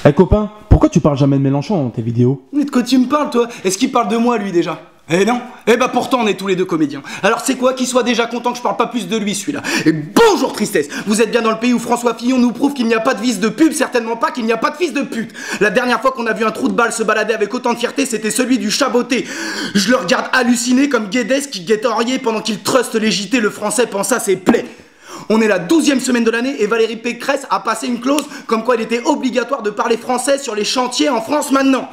Eh copain, pourquoi tu parles jamais de Mélenchon dans tes vidéos? Mais de quoi tu me parles, toi? Est-ce qu'il parle de moi, lui, déjà? Eh non. Eh bah pourtant on est tous les deux comédiens. Alors c'est quoi qu'il soit déjà content que je parle pas plus de lui, celui-là. Et bonjour tristesse. Vous êtes bien dans le pays où François Fillon nous prouve qu'il n'y a pas de vice de pub, certainement pas qu'il n'y a pas de fils de pute. La dernière fois qu'on a vu un trou de balle se balader avec autant de fierté, c'était celui du Chaboté. Je le regarde halluciné comme Guedes qui guette Aurier pendant qu'il truste les JT, le français pense à ses plaies. On est la 12e semaine de l'année et Valérie Pécresse a passé une clause comme quoi il était obligatoire de parler français sur les chantiers en France maintenant.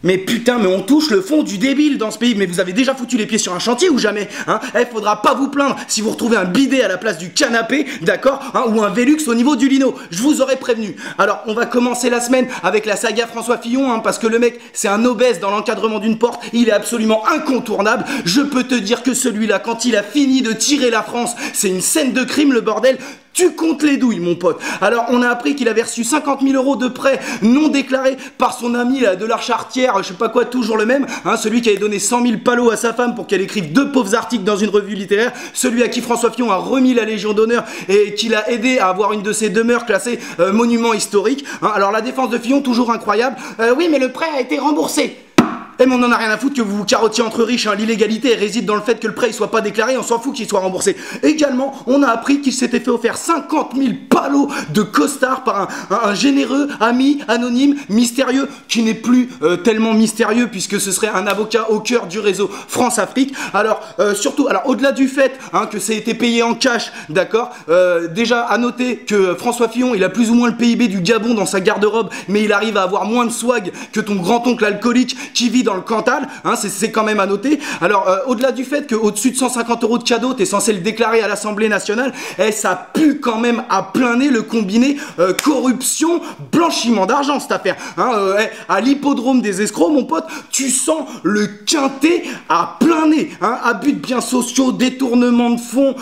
Mais putain, mais on touche le fond du débile dans ce pays. Mais vous avez déjà foutu les pieds sur un chantier ou jamais, hein? Eh, faudra pas vous plaindre si vous retrouvez un bidet à la place du canapé, d'accord, hein, ou un Velux au niveau du lino. Je vous aurais prévenu. Alors, on va commencer la semaine avec la saga François Fillon, hein, parce que le mec, c'est un obèse dans l'encadrement d'une porte. Il est absolument incontournable. Je peux te dire que celui-là, quand il a fini de tirer la France, c'est une scène de crime, le bordel. Tu comptes les douilles, mon pote. Alors, on a appris qu'il avait reçu 50 000 € de prêt non déclarés par son ami là, de la Chartière, je sais pas quoi, toujours le même, hein, celui qui avait donné 100 000 palos à sa femme pour qu'elle écrive 2 pauvres articles dans une revue littéraire, celui à qui François Fillon a remis la Légion d'honneur et qui l'a aidé à avoir une de ses demeures classées monument historique. Hein. Alors, la défense de Fillon, toujours incroyable. Oui, mais le prêt a été remboursé. Eh mais on en a rien à foutre que vous vous carottiez entre riches, hein. L'illégalité réside dans le fait que le prêt il soit pas déclaré, on s'en fout qu'il soit remboursé. Également, on a appris qu'il s'était fait offrir 50 000 palos de costards par un généreux ami anonyme, mystérieux, qui n'est plus tellement mystérieux puisque ce serait un avocat au cœur du réseau France-Afrique. Alors, surtout, alors au-delà du fait hein, que ça a été payé en cash, d'accord, déjà à noter que François Fillon, il a plus ou moins le PIB du Gabon dans sa garde-robe, mais il arrive à avoir moins de swag que ton grand-oncle alcoolique qui vit dans le Cantal, hein, c'est quand même à noter. Alors, au-delà du fait qu'au-dessus de 150 € de cadeau, t'es censé le déclarer à l'Assemblée nationale, ça pue quand même à plein nez le combiné corruption, blanchiment d'argent, cette affaire. Hein, à l'hippodrome des escrocs, mon pote, tu sens le quintet à plein nez. Hein, abus de biens sociaux, détournement de fonds,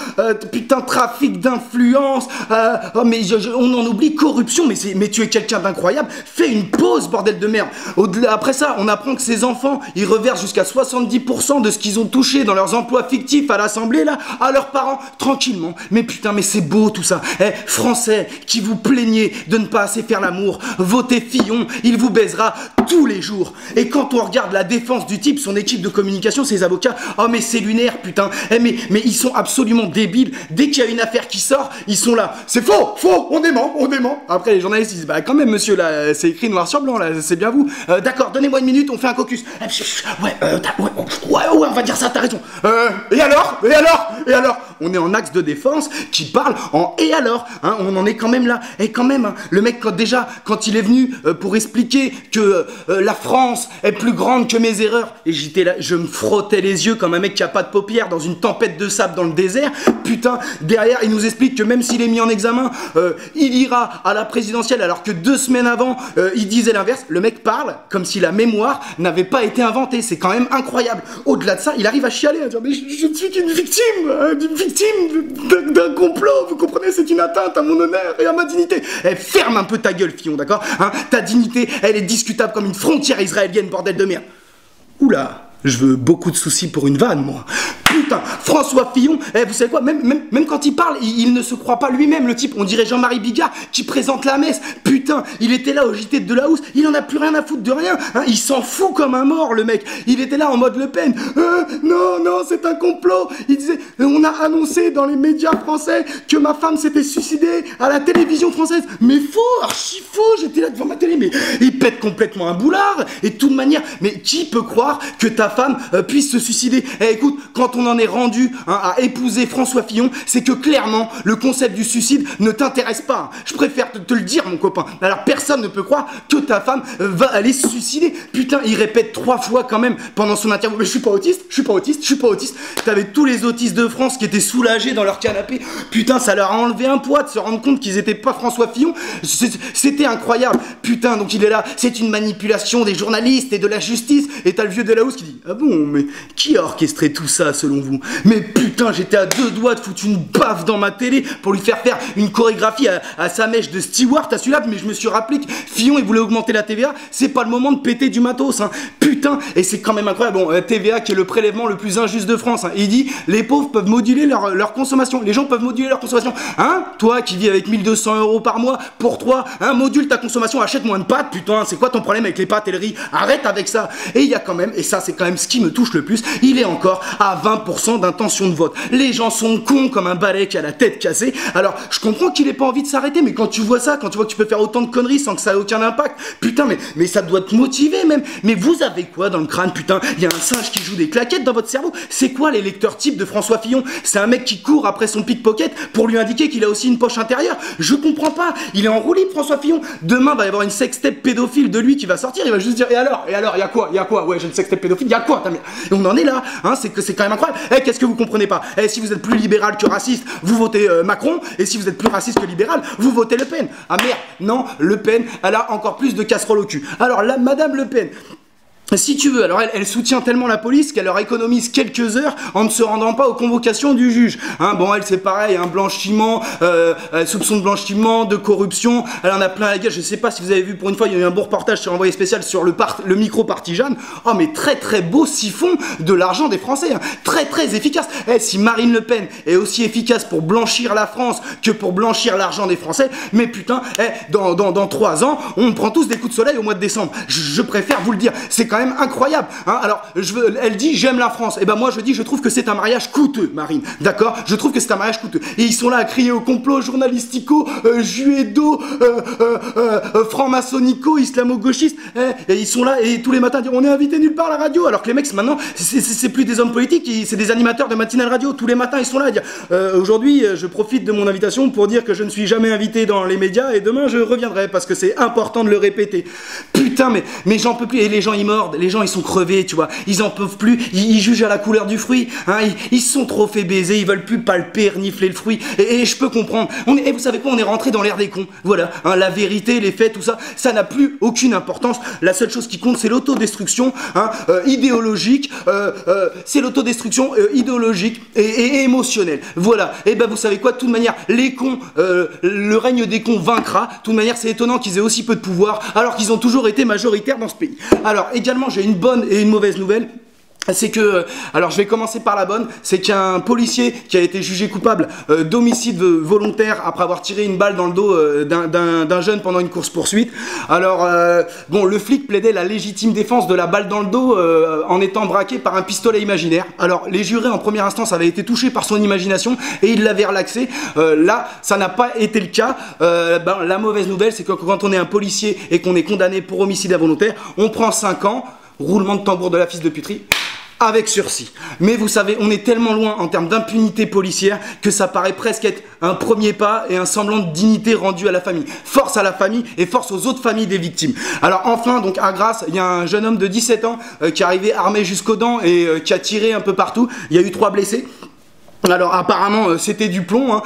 putain, trafic d'influence, oh, mais on en oublie, corruption, mais tu es quelqu'un d'incroyable. Fais une pause, bordel de merde. Après ça, on apprend que ces enfants, ils reversent jusqu'à 70% de ce qu'ils ont touché dans leurs emplois fictifs à l'Assemblée, là, à leurs parents, tranquillement. Mais putain, mais c'est beau tout ça. Eh, Français, qui vous plaignez de ne pas assez faire l'amour, votez Fillon, il vous baisera tous les jours. Et quand on regarde la défense du type, son équipe de communication, ses avocats, oh mais c'est lunaire, putain. Eh, mais ils sont absolument débiles. Dès qu'il y a une affaire qui sort, ils sont là. C'est faux, on dément, on dément. Après, les journalistes, ils disent, bah quand même, monsieur, là, c'est écrit noir sur blanc, là, c'est bien vous. D'accord, donnez-moi une minute, on fait un caucus. Ouais, on va dire ça, t'as raison. Et alors, on est en axe de défense qui parle en et alors, hein, on en est quand même là. Et quand même, hein, le mec, quand il est venu pour expliquer que la France est plus grande que mes erreurs, et j'étais là, je me frottais les yeux comme un mec qui a pas de paupières dans une tempête de sable dans le désert. Putain, derrière, il nous explique que même s'il est mis en examen, il ira à la présidentielle alors que 2 semaines avant, il disait l'inverse. Le mec parle comme si la mémoire n'avait pas été inventé, c'est quand même incroyable. Au-delà de ça, il arrive à chialer, à dire mais je ne suis qu'une victime, d'un complot, vous comprenez, c'est une atteinte à mon honneur et à ma dignité. Eh, ferme un peu ta gueule, Fillon, d'accord, hein, ta dignité, elle est discutable comme une frontière israélienne, bordel de merde. Oula, je veux beaucoup de soucis pour une vanne, moi. Putain, François Fillon, vous savez quoi, même quand il parle, il ne se croit pas lui-même, le type, on dirait Jean-Marie Bigard qui présente la messe. Putain, il était là au JT de Delahousse, il en a plus rien à foutre de rien, hein, il s'en fout comme un mort, le mec. Il était là en mode Le Pen, non, c'est un complot. Il disait, on a annoncé dans les médias français que ma femme s'était suicidée à la télévision française. Mais faux, archi faux, j'étais là devant ma télé, mais il pète complètement un boulard. Et de toute manière, mais qui peut croire que ta femme puisse se suicider? Écoute, quand on en est rendu hein, à épouser François Fillon, c'est que clairement le concept du suicide ne t'intéresse pas. Hein. Je préfère te le dire, mon copain. Alors personne ne peut croire que ta femme va aller se suicider. Putain, il répète 3 fois quand même pendant son interview. Mais je suis pas autiste. T'avais tous les autistes de France qui étaient soulagés dans leur canapé. Putain, ça leur a enlevé un poids de se rendre compte qu'ils étaient pas François Fillon. C'était incroyable. Putain, donc il est là. C'est une manipulation des journalistes et de la justice. Et t'as le vieux Delahousse qui dit, ah bon, mais qui a orchestré tout ça selon vous? Mais putain, j'étais à 2 doigts de foutre une baffe dans ma télé pour lui faire une chorégraphie à sa mèche de Stewart à celui-là, mais je me suis rappelé que Fillon il voulait augmenter la TVA, c'est pas le moment de péter du matos, hein. Putain, et c'est quand même incroyable. Bon, TVA qui est le prélèvement le plus injuste de France, hein. Il dit, les pauvres peuvent moduler leur consommation, les gens peuvent moduler leur consommation. Hein, toi qui vis avec 1200 € par mois, pour toi, hein, module ta consommation, achète moins de pâtes, putain, c'est quoi ton problème avec les pâtes et le riz? Arrête avec ça. Et il y a quand même, et ça c'est quand même ce qui me touche le plus, il est encore à 20% d'intention de vote. Les gens sont cons comme un balai qui a la tête cassée. Alors, je comprends qu'il ait pas envie de s'arrêter, mais quand tu vois ça, quand tu vois que tu peux faire autant de conneries sans que ça ait aucun impact, putain, mais ça doit te motiver même. Mais vous avez quoi dans le crâne, putain? Il y a un singe qui joue des claquettes dans votre cerveau. C'est quoi les lecteurs types de François Fillon? C'est un mec qui court après son pickpocket pour lui indiquer qu'il a aussi une poche intérieure. Je comprends pas. Il est en roue libre, François Fillon. Demain, va y avoir une sextape pédophile de lui qui va sortir. Il va juste dire, et alors, il y a quoi? Ouais, j'ai une sextape pédophile. Il y a quoi? Et on en est là, hein? C'est quand même incroyable. Qu'est-ce que vous comprenez pas? Si vous êtes plus libéral que raciste, vous votez Macron. Et si vous êtes plus raciste que libéral, vous votez Le Pen. Ah merde, non, Le Pen, elle a encore plus de casserole au cul. Alors là, Madame Le Pen, si tu veux, alors elle soutient tellement la police qu'elle leur économise quelques heures en ne se rendant pas aux convocations du juge. Hein, bon, elle c'est pareil, un blanchiment, soupçon de blanchiment, de corruption, elle en a plein la gueule. Je sais pas si vous avez vu, pour une fois, il y a eu un beau reportage sur Envoyé spécial sur le micro partisan. Oh, mais très très beau siphon de l'argent des Français. Hein. Très très efficace. Si Marine Le Pen est aussi efficace pour blanchir la France que pour blanchir l'argent des Français, mais putain, dans 3 ans, on prend tous des coups de soleil au mois de décembre. Je préfère vous le dire. C'est quand même incroyable, hein. Alors, elle dit j'aime la France, et ben moi je dis je trouve que c'est un mariage coûteux, Marine, d'accord? Je trouve que c'est un mariage coûteux, et ils sont là à crier au complot journalistico, juédo, franc-maçonnico, islamo-gauchiste, et ils sont là, et tous les matins dire on est invité nulle part à la radio, alors que les mecs maintenant, c'est plus des hommes politiques, c'est des animateurs de matinale radio, tous les matins ils sont là à dire aujourd'hui je profite de mon invitation pour dire que je ne suis jamais invité dans les médias, et demain je reviendrai, parce que c'est important de le répéter. Putain, mais j'en peux plus, et les gens ils mordent, les gens ils sont crevés, tu vois, ils en peuvent plus, ils jugent à la couleur du fruit, hein, ils se sont trop fait baiser, ils veulent plus palper, renifler le fruit, et je peux comprendre. Et vous savez quoi, on est rentré dans l'ère des cons, voilà, hein, la vérité, les faits, tout ça, ça n'a plus aucune importance. La seule chose qui compte, c'est l'autodestruction, hein, idéologique, c'est l'autodestruction idéologique et émotionnelle. Voilà, et ben vous savez quoi, de toute manière, les cons, le règne des cons vaincra. De toute manière, c'est étonnant qu'ils aient aussi peu de pouvoir, alors qu'ils ont toujours été majoritaires dans ce pays. Alors, également, j'ai une bonne et une mauvaise nouvelle. C'est que, alors je vais commencer par la bonne, c'est qu'il y a un policier qui a été jugé coupable d'homicide volontaire après avoir tiré une balle dans le dos d'un jeune pendant une course-poursuite. Alors, bon, le flic plaidait la légitime défense de la balle dans le dos en étant braqué par un pistolet imaginaire. Alors, les jurés en première instance avaient été touchés par son imagination et ils l'avaient relaxé. Là, ça n'a pas été le cas. La mauvaise nouvelle, c'est que quand on est un policier et qu'on est condamné pour homicide involontaire, on prend 5 ans, roulement de tambour de la fils de puterie, avec sursis. Mais vous savez, on est tellement loin en termes d'impunité policière que ça paraît presque être un premier pas et un semblant de dignité rendu à la famille. Force à la famille et force aux autres familles des victimes. Alors enfin, donc à Grasse, il y a un jeune homme de 17 ans qui est arrivé armé jusqu'aux dents et qui a tiré un peu partout. Il y a eu 3 blessés. Alors apparemment c'était du plomb, hein.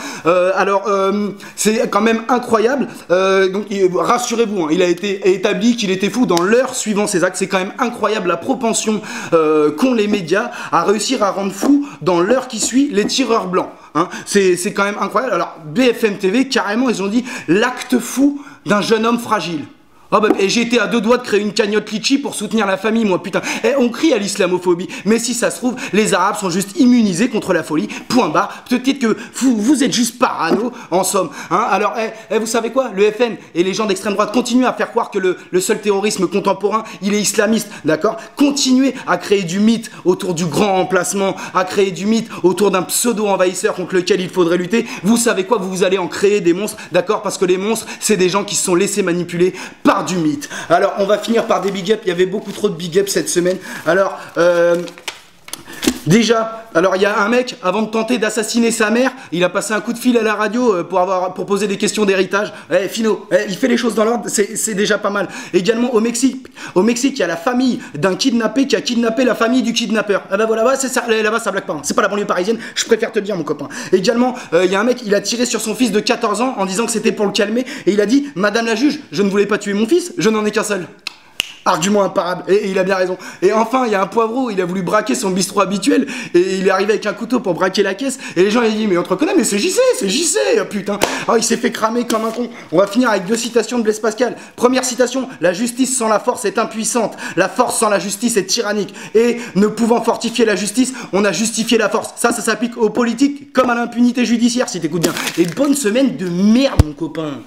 C'est quand même incroyable, donc rassurez-vous, hein, il a été établi qu'il était fou dans l'heure suivant ses actes. C'est quand même incroyable la propension qu'ont les médias à réussir à rendre fou dans l'heure qui suit les tireurs blancs, hein. C'est quand même incroyable. Alors BFM TV carrément ils ont dit l'acte fou d'un jeune homme fragile. Oh bah, et j'ai été à 2 doigts de créer une cagnotte litchi pour soutenir la famille, moi, putain. On crie à l'islamophobie, mais si ça se trouve, les Arabes sont juste immunisés contre la folie, point barre. Peut-être que vous êtes juste parano, en somme. Hein. Alors, vous savez quoi? Le FN et les gens d'extrême droite continuent à faire croire que le seul terrorisme contemporain, il est islamiste, d'accord? Continuez à créer du mythe autour du grand emplacement, à créer du mythe autour d'un pseudo-envahisseur contre lequel il faudrait lutter. Vous savez quoi? Vous allez en créer des monstres, d'accord? Parce que les monstres, c'est des gens qui se sont laissés manipuler par du mythe. Alors on va finir par des big ups. Il y avait beaucoup trop de big ups cette semaine. Alors déjà, alors il y a un mec, avant de tenter d'assassiner sa mère, il a passé un coup de fil à la radio pour poser des questions d'héritage. Fino, il fait les choses dans l'ordre, c'est déjà pas mal. Également au Mexique, il y a la famille d'un kidnappé qui a kidnappé la famille du kidnappeur. Ah bah voilà, c'est ça, là-bas ça blague pas. Hein. C'est pas la banlieue parisienne, je préfère te le dire mon copain. Également, il y a un mec, il a tiré sur son fils de 14 ans en disant que c'était pour le calmer et il a dit « Madame la juge, je ne voulais pas tuer mon fils, je n'en ai qu'un seul ». Argument imparable, et il a bien raison. Et enfin, il y a un poivreau, il a voulu braquer son bistrot habituel, et il est arrivé avec un couteau pour braquer la caisse, et les gens ils disent, mais on te reconnaît, mais c'est JC, oh, putain. Oh, il s'est fait cramer comme un con. On va finir avec 2 citations de Blaise Pascal. Première citation, la justice sans la force est impuissante, la force sans la justice est tyrannique, et ne pouvant fortifier la justice, on a justifié la force. Ça s'applique aux politiques comme à l'impunité judiciaire, si t'écoutes bien. Et bonne semaine de merde, mon copain.